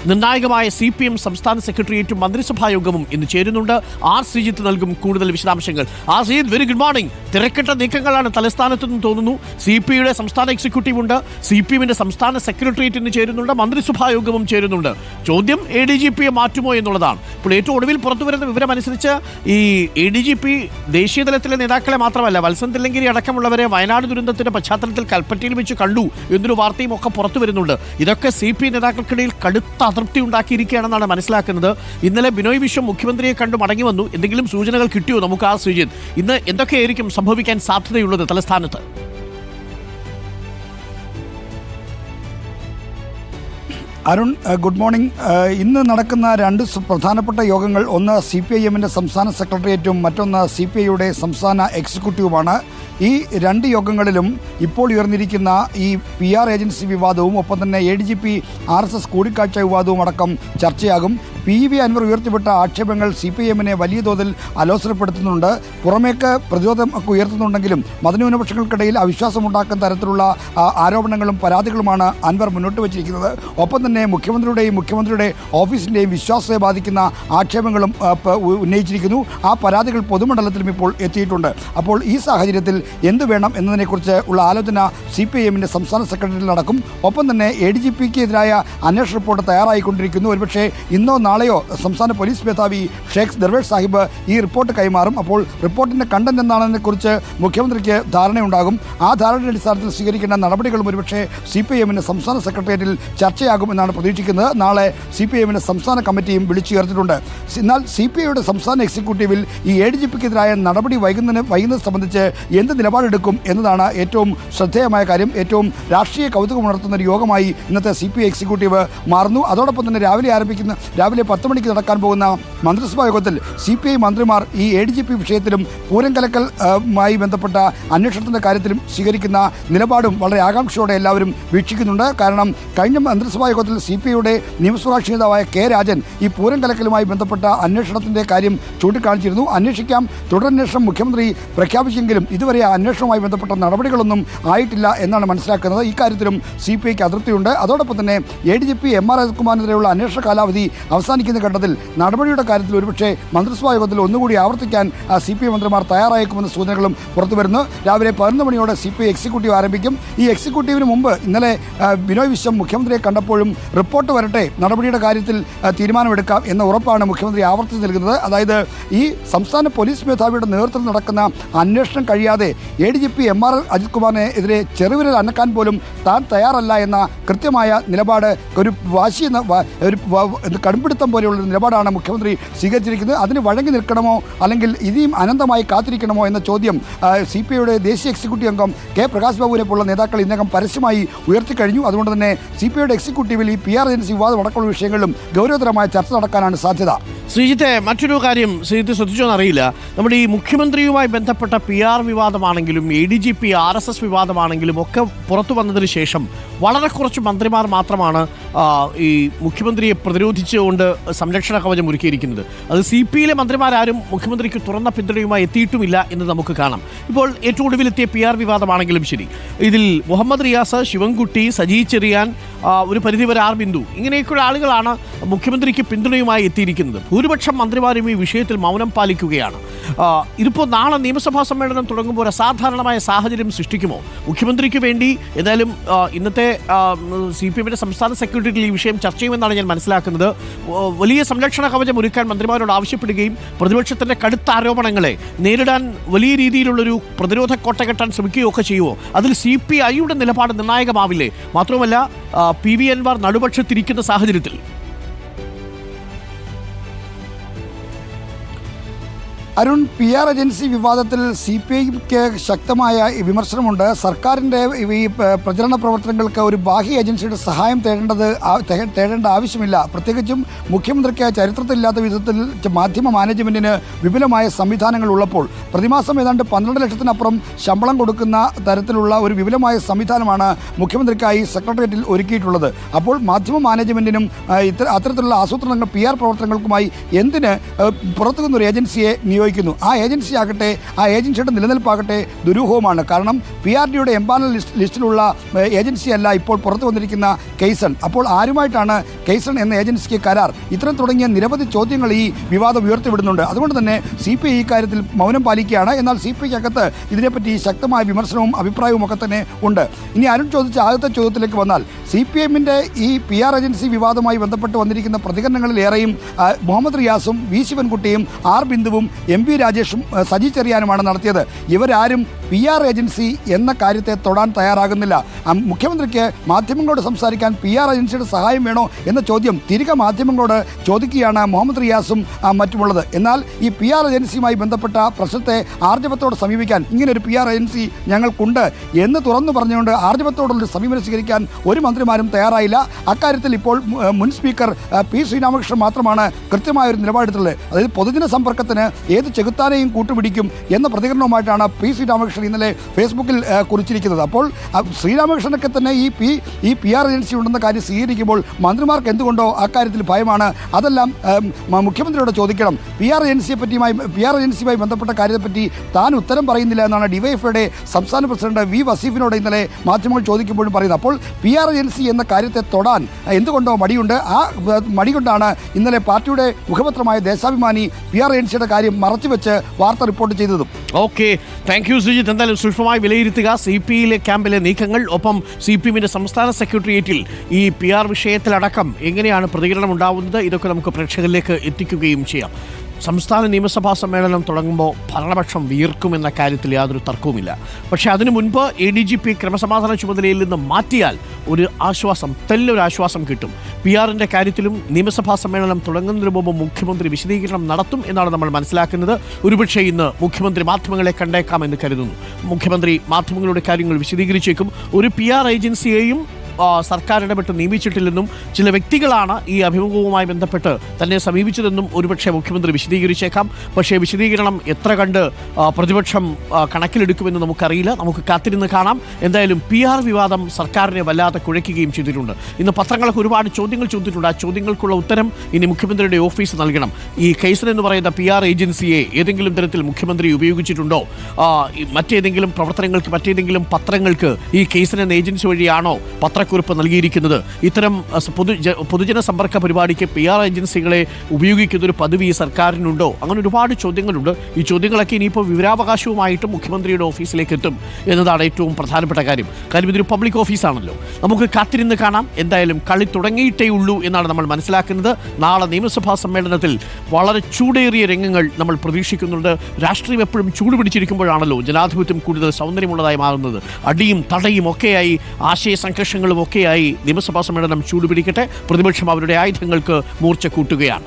നിർണായകമായ CPM സംസ്ഥാന സെക്രട്ടേറിയറ്റും മന്ത്രിസഭാ യോഗവും ഇന്ന് ചേരുന്നുണ്ട്. ആർ ശ്രീജിത്ത് നൽകും കൂടുതൽ വിശദാംശങ്ങൾ. R Sreejith, very good morning. തിരക്കിട്ട നീക്കങ്ങളാണ് തലസ്ഥാനത്തെന്ന് തോന്നുന്നു. CPIയുടെ സംസ്ഥാന എക്സിക്യൂട്ടീവ് ഉണ്ട്, CPMന്റെ സംസ്ഥാന സെക്രട്ടേറിയറ്റ് ഇന്ന് ചേരുന്നുണ്ട്, മന്ത്രിസഭാ യോഗവും ചേരുന്നുണ്ട്. ചോദ്യം ADGPയെ മാറ്റുമോ എന്നുള്ളതാണ്. ഇപ്പോൾ ഏറ്റവും ഒടുവിൽ പുറത്തുവരുന്ന വിവരമനുസരിച്ച് ഈ ADGP ദേശീയ തലത്തിലെ നേതാക്കളെ മാത്രമല്ല, വത്സൻ തില്ലങ്കേരി അടക്കമുള്ളവരെ വയനാട് ദുരന്തത്തിന്റെ പശ്ചാത്തലത്തിൽ കൽപ്പറ്റയിൽ വെച്ച് കണ്ടു എന്നൊരു വാർത്തയും ഒക്കെ പുറത്തു വരുന്നുണ്ട്. ഇതൊക്കെ CPI നേതാക്കൾക്കിടയിൽ കടുത്ത അതൃപ്തി ഉണ്ടാക്കിയിരിക്കുകയാണെന്നാണ് മനസ്സിലാക്കുന്നത്. ഇന്നലെ ബിനോയ് വിശ്വം മുഖ്യമന്ത്രിയെ കണ്ടു മടങ്ങി വന്നു. എന്തെങ്കിലും സൂചനകൾ കിട്ടിയോ നമുക്ക്? ആ ശ്രീജിത്ത്, ഇന്ന് എന്തൊക്കെയായിരിക്കും സംഭവിക്കാൻ സാധ്യതയുള്ളത് തലസ്ഥാനത്ത്? Arun, good morning. ഇന്ന് നടക്കുന്ന രണ്ട് പ്രധാനപ്പെട്ട യോഗങ്ങൾ, ഒന്ന് CPIMന്റെ സംസ്ഥാന സെക്രട്ടേറിയറ്റും മറ്റൊന്ന് CPIയുടെ സംസ്ഥാന എക്സിക്യൂട്ടീവുമാണ്. ഈ രണ്ട് യോഗങ്ങളിലും ഇപ്പോൾ ഉയർന്നിരിക്കുന്ന ഈ PR ഏജൻസി വിവാദവും ഒപ്പം തന്നെ ADGP RSS കൂടിക്കാഴ്ച വിവാദവും അടക്കം ചർച്ചയാകും. PV അൻവർ ഉയർത്തിവിട്ട ആക്ഷേപങ്ങൾ CPIMനെ വലിയ തോതിൽ അലോസരപ്പെടുത്തുന്നുണ്ട്. പുറമേക്ക് പ്രതിരോധം ഒക്കെ ഉയർത്തുന്നുണ്ടെങ്കിലും മതന്യൂനപക്ഷങ്ങൾക്കിടയിൽ അവിശ്വാസമുണ്ടാക്കുന്ന തരത്തിലുള്ള ആരോപണങ്ങളും പരാതികളുമാണ് അൻവർ മുന്നോട്ട് വച്ചിരിക്കുന്നത്. ഒപ്പം തന്നെ മുഖ്യമന്ത്രിയുടെ ഓഫീസിൻ്റെയും വിശ്വാസത്തെ ബാധിക്കുന്ന ആക്ഷേപങ്ങളും ഉന്നയിച്ചിരിക്കുന്നു. ആ പരാതികൾ പൊതുമണ്ഡലത്തിലും ഇപ്പോൾ എത്തിയിട്ടുണ്ട്. അപ്പോൾ ഈ സാഹചര്യത്തിൽ എന്ത് വേണം എന്നതിനെക്കുറിച്ച് ഉള്ള ആലോചന CPIMന്റെ സംസ്ഥാന സെക്രട്ടറിയിൽ നടക്കും. ഒപ്പം തന്നെ ADGPക്കെതിരായ അന്വേഷണ റിപ്പോർട്ട് തയ്യാറായിക്കൊണ്ടിരിക്കുന്നു. ഒരുപക്ഷെ ഇന്നോ നാളെയോ സംസ്ഥാന പോലീസ് മേധാവി ഷേഖ് ദർവേഷ് സാഹിബ് ഈ റിപ്പോർട്ട് കൈമാറും. അപ്പോൾ റിപ്പോർട്ടിൻ്റെ കണ്ടന്റ് എന്താണെന്നതിനെക്കുറിച്ച് മുഖ്യമന്ത്രിക്ക് ധാരണയുണ്ടാകും. ആ ധാരണയുടെ അടിസ്ഥാനത്തിൽ സ്വീകരിക്കേണ്ട നടപടികളും ഒരുപക്ഷെ CPIMന്റെ സംസ്ഥാന സെക്രട്ടേറിയറ്റിൽ ചർച്ചയാകുമെന്നാണ് പ്രതീക്ഷിക്കുന്നത്. നാളെ CPIMന്റെ സംസ്ഥാന കമ്മിറ്റിയും വിളിച്ചു ചേർത്തിട്ടുണ്ട്. എന്നാൽ CPIയുടെ സംസ്ഥാന എക്സിക്യൂട്ടീവിൽ ഈ ADGPക്കെതിരായ നടപടി വൈകുന്നത് സംബന്ധിച്ച് എന്ത് നിലപാടെടുക്കും എന്നതാണ് ഏറ്റവും ശ്രദ്ധേയമായ കാര്യം. ഏറ്റവും രാഷ്ട്രീയ കൗതുകമുണർത്തുന്ന ഒരു യോഗമായി ഇന്നത്തെ CPI എക്സിക്യൂട്ടീവ് മാറുന്നു. അതോടൊപ്പം തന്നെ രാവിലെ 10 മണിക്ക് നടക്കാൻ പോകുന്ന മന്ത്രിസഭാ യോഗത്തിൽ CPI മന്ത്രിമാർ ഈ ADGP വിഷയത്തിലും പൂരം കലക്കലുമായി ബന്ധപ്പെട്ട അന്വേഷണത്തിൻ്റെ കാര്യത്തിലും സ്വീകരിക്കുന്ന നിലപാടും വളരെ ആകാംക്ഷയോടെ എല്ലാവരും വീക്ഷിക്കുന്നുണ്ട്. കാരണം കഴിഞ്ഞ മന്ത്രിസഭാ യോഗത്തിൽ CPIയുടെ നിയമസഭാകക്ഷി നേതാവായ K രാജൻ ഈ പൂരം കലക്കലുമായി ബന്ധപ്പെട്ട അന്വേഷണത്തിൻ്റെ കാര്യം ചൂണ്ടിക്കാണിച്ചിരുന്നു. അന്വേഷിക്കാം, തുടരന്വേഷണം മുഖ്യമന്ത്രി പ്രഖ്യാപിച്ചെങ്കിലും ഇതുവരെ ആ അന്വേഷണവുമായി ബന്ധപ്പെട്ട നടപടികളൊന്നും ആയിട്ടില്ല എന്നാണ് മനസ്സിലാക്കുന്നത്. ഇക്കാര്യത്തിലും CPIക്ക് അതൃപ്തിയുണ്ട്. അതോടൊപ്പം തന്നെ ADGP MR രാജകുമാറിനെതിരെയുള്ള അന്വേഷണ കാലാവധി അവസാനിക്കുന്ന ഘട്ടത്തിൽ നടപടിയുടെ കാര്യത്തിൽ ഒരുപക്ഷെ മന്ത്രിസഭാ യോഗത്തിൽ ഒന്നുകൂടി ആവർത്തിക്കാൻ CPI മന്ത്രിമാർ തയ്യാറായേക്കുമെന്ന സൂചനകളും പുറത്തു വരുന്നു. രാവിലെ 11 മണിയോടെ CPI എക്സിക്യൂട്ടീവ് ആരംഭിക്കും. ഈ എക്സിക്യൂട്ടീവിന് മുമ്പ് ഇന്നലെ ബിനോയ് വിശ്വം മുഖ്യമന്ത്രിയെ കണ്ടപ്പോഴും റിപ്പോർട്ട് വരട്ടെ, നടപടിയുടെ കാര്യത്തിൽ തീരുമാനമെടുക്കാം എന്ന ഉറപ്പാണ് മുഖ്യമന്ത്രി ആവർത്തിച്ച് നൽകുന്നത്. അതായത് ഈ സംസ്ഥാന പോലീസ് മേധാവിയുടെ നേതൃത്വത്തിൽ നടക്കുന്ന അന്വേഷണം കഴിയാതെ ADGP MR അജിത് കുമാറിനെതിരെ ചെറുവിരൽ അനക്കാൻ പോലും താൻ തയ്യാറല്ല എന്ന കൃത്യമായ നിലപാട്, ഒരു വാശി, ഒരു കടുംപിടുത്തം പോലെയുള്ളൊരു നിലപാടാണ് മുഖ്യമന്ത്രി സ്വീകരിച്ചിരിക്കുന്നത്. അതിന് വഴങ്ങി നിൽക്കണമോ അല്ലെങ്കിൽ ഇനിയും അനന്തമായി കാത്തിരിക്കണമോ എന്ന ചോദ്യം CPIയുടെ ദേശീയ എക്സിക്യൂട്ടീവ് അംഗം K പ്രകാശ് ബാബുവിനെ പോലുള്ള നേതാക്കൾ ഇതിനകം പരസ്യമായി ഉയർത്തിക്കഴിഞ്ഞു. അതുകൊണ്ട് തന്നെ CPIയുടെ എക്സിക്യൂട്ടീവിൽ ഈ PR ഏജൻസി വിവാദം അടക്കമുള്ള വിഷയങ്ങളിലും ഗൗരവതരമായ ചർച്ച നടക്കാനാണ് സാധ്യത. ശ്രീജിത്തെ, മറ്റൊരു കാര്യം ശ്രീജിത്ത് ശ്രദ്ധിച്ചോന്ന് അറിയില്ല, നമ്മുടെ ഈ മുഖ്യമന്ത്രിയുമായി ബന്ധപ്പെട്ട PR വിവാദമാണെങ്കിലും ADGP RSS വിവാദമാണെങ്കിലും ഒക്കെ പുറത്തു വന്നതിന് ശേഷം വളരെ കുറച്ച് മന്ത്രിമാർ മാത്രമാണ് ഈ മുഖ്യമന്ത്രിയെ പ്രതിരോധിച്ചുകൊണ്ട് സംരക്ഷണ കവചം ഒരുക്കിയിരിക്കുന്നത്. അത് CPIയിലെ മന്ത്രിമാരാരും മുഖ്യമന്ത്രിക്ക് തുറന്ന പിന്തുണയുമായി എത്തിയിട്ടുമില്ല എന്ന് നമുക്ക് കാണാം. ഇപ്പോൾ ഏറ്റവും ഒടുവിലെത്തിയ PR വിവാദമാണെങ്കിലും ശരി, ഇതിൽ മുഹമ്മദ് റിയാസ്, ശിവൻകുട്ടി, സജി ചെറിയാൻ, ഒരു പരിധിവരെ R ബിന്ദു, ഇങ്ങനെയൊക്കെയുള്ള ആളുകളാണ് മുഖ്യമന്ത്രിക്ക് പിന്തുണയുമായി എത്തിയിരിക്കുന്നത്. ഭൂരിപക്ഷം മന്ത്രിമാരും ഈ വിഷയത്തിൽ മൗനം പാലിക്കുകയാണ്. ഇതിപ്പോൾ നാളെ നിയമസഭാ സമ്മേളനം തുടങ്ങുമ്പോൾ അസാധാരണമായ സാഹചര്യം സൃഷ്ടിക്കുമോ? മുഖ്യമന്ത്രിക്ക് വേണ്ടി ഏതായാലും ഇന്നത്തെ CPIയുടെ സംസ്ഥാന സെക്രട്ടറിയിൽ ഈ വിഷയം ചർച്ച ചെയ്യുമെന്നാണ് ഞാൻ മനസ്സിലാക്കുന്നത്. വലിയ സംരക്ഷണ കവചം ഒരുക്കാൻ മന്ത്രിമാരോട് ആവശ്യപ്പെടുകയും പ്രതിപക്ഷത്തിൻ്റെ കടുത്ത ആരോപണങ്ങളെ നേരിടാൻ വലിയ രീതിയിലുള്ളൊരു പ്രതിരോധ കോട്ട കെട്ടാൻ ശ്രമിക്കുകയൊക്കെ ചെയ്യുമോ? അതിൽ CPIയുടെ നിലപാട് നിർണായകമാവില്ലേ? മാത്രവുമല്ല PV അൻവർ നടുപക്ഷത്തിരിക്കുന്ന സാഹചര്യത്തിൽ അരുൺ, PR ഏജൻസി വിവാദത്തിൽ CPIക്ക് ശക്തമായ വിമർശനമുണ്ട്. സർക്കാരിൻ്റെ ഈ പ്രചരണ പ്രവർത്തനങ്ങൾക്ക് ഒരു ബാഹ്യ ഏജൻസിയുടെ സഹായം തേടേണ്ട ആവശ്യമില്ല. പ്രത്യേകിച്ചും മുഖ്യമന്ത്രിക്ക് ചരിത്രത്തിലില്ലാത്ത വിധത്തിൽ മാധ്യമ മാനേജ്മെൻറ്റിന് വിപുലമായ സംവിധാനങ്ങൾ ഉള്ളപ്പോൾ പ്രതിമാസം ഏതാണ്ട് 12 ലക്ഷത്തിനപ്പുറം ശമ്പളം കൊടുക്കുന്ന തരത്തിലുള്ള ഒരു വിപുലമായ സംവിധാനമാണ് മുഖ്യമന്ത്രിക്കായി സെക്രട്ടേറിയറ്റിൽ ഒരുക്കിയിട്ടുള്ളത്. അപ്പോൾ മാധ്യമ മാനേജ്മെൻറ്റിനും അത്തരത്തിലുള്ള ആസൂത്രണങ്ങൾ PR പ്രവർത്തനങ്ങൾക്കുമായി എന്തിന് പുറത്തുനിന്നൊരു ഏജൻസിയെ നിയോഗിക്കുന്നു. ആ ഏജൻസിയുടെ നിലനിൽപ്പാകട്ടെ ദുരൂഹവുമാണ്. കാരണം PRDയുടെ എംപാനൽ ലിസ്റ്റിലുള്ള ഏജൻസിയല്ല ഇപ്പോൾ പുറത്തു വന്നിരിക്കുന്ന കെയ്സൺ. അപ്പോൾ ആരുമായിട്ടാണ് കെയ്സൺ എന്ന ഏജൻസിക്ക് കരാർ? ഇത്തരം തുടങ്ങിയ നിരവധി ചോദ്യങ്ങൾ ഈ വിവാദം ഉയർത്തിവിടുന്നുണ്ട്. അതുകൊണ്ട് തന്നെ CPI ഈ കാര്യത്തിൽ മൗനം പാലിക്കുകയാണ്. എന്നാൽ CPIക്കകത്ത് ഇതിനെപ്പറ്റി ശക്തമായ വിമർശനവും അഭിപ്രായവും ഒക്കെ തന്നെ ഉണ്ട്. ഇനി അരുൺ ചോദിച്ച ആദ്യത്തെ ചോദ്യത്തിലേക്ക് വന്നാൽ, CPMന്റെ ഈ PR ഏജൻസി വിവാദവുമായി ബന്ധപ്പെട്ട് വന്നിരിക്കുന്ന പ്രതികരണങ്ങളിലേറെയും മുഹമ്മദ് റിയാസും വി ശിവൻകുട്ടിയും ആർ ബിന്ദുവും MV രാജേഷും സജി ചെറിയാനുമാണ് നടത്തിയത്. ഇവരാരും PR ഏജൻസി എന്ന കാര്യത്തെ തൊടാൻ തയ്യാറാകുന്നില്ല. മുഖ്യമന്ത്രിക്ക് മാധ്യമങ്ങളോട് സംസാരിക്കാൻ PR ഏജൻസിയുടെ സഹായം വേണോ എന്ന ചോദ്യം തിരികെ മാധ്യമങ്ങളോട് ചോദിക്കുകയാണ് മുഹമ്മദ് റിയാസും മറ്റുമുള്ളത്. എന്നാൽ ഈ PR ഏജൻസിയുമായി ബന്ധപ്പെട്ട പ്രശ്നത്തെ ആർജവത്തോടെ സമീപിക്കാൻ ഇങ്ങനൊരു PR ഏജൻസി ഞങ്ങൾക്കുണ്ട് എന്ന് തുറന്നു പറഞ്ഞുകൊണ്ട് ആർജവത്തോടുള്ള സമീപനം സ്വീകരിക്കാൻ ഒരു മന്ത്രിമാരും തയ്യാറായില്ല. അക്കാര്യത്തിൽ ഇപ്പോൾ മുൻ സ്പീക്കർ P ശ്രീരാമകൃഷ്ണൻ മാത്രമാണ് കൃത്യമായൊരു നിലപാടെടുത്തുള്ളത്. അതായത് പൊതുജന സമ്പർക്കത്തിന് ഏത് ചെകുത്താനെയും കൂട്ടുപിടിക്കും എന്ന പ്രതികരണവുമായിട്ടാണ് P ശ്രീരാമകൃഷ്ണൻ ഇന്നലെ ഫേസ്ബുക്കിൽ കുറിച്ചിരിക്കുന്നത്. അപ്പോൾ ശ്രീരാമകൃഷ്ണനൊക്കെ തന്നെ ഈ PR ഏജൻസി ഉണ്ടെന്ന കാര്യം സ്വീകരിക്കുമ്പോൾ മന്ത്രിമാർക്ക് എന്തുകൊണ്ടോ അക്കാര്യത്തിൽ ഭയമാണ്. അതെല്ലാം മുഖ്യമന്ത്രിയോട് ചോദിക്കണം. PR ഏജൻസിയുമായി ബന്ധപ്പെട്ട കാര്യത്തെപ്പറ്റി താൻ ഉത്തരം പറയുന്നില്ല എന്നാണ് ഡിവൈഎഫ്ഐയുടെ സംസ്ഥാന പ്രസിഡന്റ് V വസീഫിനോട് ഇന്നലെ മാധ്യമങ്ങൾ ചോദിക്കുമ്പോഴും പറയുന്നത്. അപ്പോൾ PR ഏജൻസി എന്ന കാര്യത്തെ തൊടാൻ എന്തുകൊണ്ടോ മടിയുണ്ട്. ആ മടികൊണ്ടാണ് ഇന്നലെ പാർട്ടിയുടെ മുഖപത്രമായ ദേശാഭിമാനി PR ഏജൻസിയുടെ കാര്യം മറച്ചുവെച്ച് വാർത്ത റിപ്പോർട്ട് ചെയ്തതും. Okay, thank you Sujith. എന്തായാലും സൂക്ഷ്മമായി വിലയിരുത്തുക CPIയിലെ ക്യാമ്പിലെ നീക്കങ്ങൾ, ഒപ്പം CPMന്റെ സംസ്ഥാന സെക്രട്ടേറിയറ്റിൽ ഈ PR വിഷയത്തിലടക്കം എങ്ങനെയാണ് പ്രതികരണം ഉണ്ടാവുന്നത്, ഇതൊക്കെ നമുക്ക് പ്രേക്ഷകരിലേക്ക് എത്തിക്കുകയും ചെയ്യാം. സംസ്ഥാന നിയമസഭാ സമ്മേളനം തുടങ്ങുമ്പോൾ ഭരണപക്ഷം വീർക്കുമെന്ന കാര്യത്തിൽ യാതൊരു തർക്കവുമില്ല. പക്ഷേ അതിനു മുൻപ് ADGP ക്രമസമാധാന ചുമതലയിൽ നിന്ന് മാറ്റിയാൽ ഒരു ആശ്വാസം കിട്ടും. PRന്റെ കാര്യത്തിലും നിയമസഭാ സമ്മേളനം തുടങ്ങുന്നതിന് മുമ്പ് മുഖ്യമന്ത്രി വിശദീകരണം നടത്തും എന്നാണ് നമ്മൾ മനസ്സിലാക്കുന്നത്. ഒരുപക്ഷെ ഇന്ന് മുഖ്യമന്ത്രി മാധ്യമങ്ങളെ കണ്ടേക്കാമെന്ന് കരുതുന്നു. മുഖ്യമന്ത്രി മാധ്യമങ്ങളുടെ കാര്യങ്ങൾ വിശദീകരിച്ചേക്കും. ഒരു PR ഏജൻസിയെയും സർക്കാർ ഇടപെട്ട് നിയമിച്ചിട്ടില്ലെന്നും ചില വ്യക്തികളാണ് ഈ അഭിമുഖവുമായി ബന്ധപ്പെട്ട് തന്നെ സമീപിച്ചതെന്നും ഒരുപക്ഷെ മുഖ്യമന്ത്രി വിശദീകരിച്ചേക്കാം. പക്ഷേ വിശദീകരണം എത്ര കണ്ട് പ്രതിപക്ഷം കണക്കിലെടുക്കുമെന്ന് നമുക്കറിയില്ല. നമുക്ക് കാത്തിരുന്ന് കാണാം. എന്തായാലും PR വിവാദം സർക്കാരിനെ വല്ലാതെ കുഴയ്ക്കുകയും ചെയ്തിട്ടുണ്ട്. ഇന്ന് പത്രങ്ങളൊക്കെ ഒരുപാട് ചോദ്യങ്ങൾ ചോദിച്ചിട്ടുണ്ട്. ആ ചോദ്യങ്ങൾക്കുള്ള ഉത്തരം ഇനി മുഖ്യമന്ത്രിയുടെ ഓഫീസ് നൽകണം. ഈ കെയ്സൺ എന്ന് പറയുന്ന PR ഏജൻസിയെ ഏതെങ്കിലും തരത്തിൽ മുഖ്യമന്ത്രി ഉപയോഗിച്ചിട്ടുണ്ടോ? മറ്റേതെങ്കിലും പ്രവർത്തനങ്ങൾക്ക്, മറ്റേതെങ്കിലും പത്രങ്ങൾക്ക് ഈ കെയ്സൺ എന്ന ഏജൻസി വഴിയാണോ പത്രക്കുറിപ്പ് നൽകിയിരിക്കുന്നത്? ഇത്തരം പൊതുജന സമ്പർക്ക പരിപാടിക്ക് PR ഏജൻസികളെ ഉപയോഗിക്കുന്നൊരു പദവി സർക്കാരിനുണ്ടോ? അങ്ങനെ ഒരുപാട് ചോദ്യങ്ങളുണ്ട്. ഈ ചോദ്യങ്ങളൊക്കെ ഇനിയിപ്പോൾ വിവരാവകാശവുമായിട്ട് മുഖ്യമന്ത്രിയുടെ ഓഫീസിലേക്ക് എത്തും എന്നതാണ് ഏറ്റവും പ്രധാനപ്പെട്ട കാര്യം. ഇതൊരു പബ്ലിക് ഓഫീസാണല്ലോ. നമുക്ക് കാത്തിരുന്ന് കാണാം. എന്തായാലും കളി തുടങ്ങിയിട്ടേ ഉള്ളൂ എന്നാണ് നമ്മൾ മനസ്സിലാക്കുന്നത്. നാളെ നിയമസഭാ സമ്മേളനത്തിൽ വളരെ ചൂടേറിയ രംഗങ്ങൾ നമ്മൾ പ്രതീക്ഷിക്കുന്നുണ്ട്. രാഷ്ട്രീയം എപ്പോഴും ചൂട് പിടിച്ചിരിക്കുമ്പോഴാണല്ലോ ജനാധിപത്യം കൂടുതൽ സൗന്ദര്യമുള്ളതായി മാറുന്നത്. അടിയും തടയും ഒക്കെയായി, ആശയ സംഘർഷങ്ങളും ഒക്കെയായി നിയമസഭാ സമ്മേളനം ചൂടുപിടിക്കട്ടെ. പ്രതിപക്ഷം അവരുടെ ആയുധങ്ങൾക്ക് മൂർച്ച കൂട്ടുകയാണ്.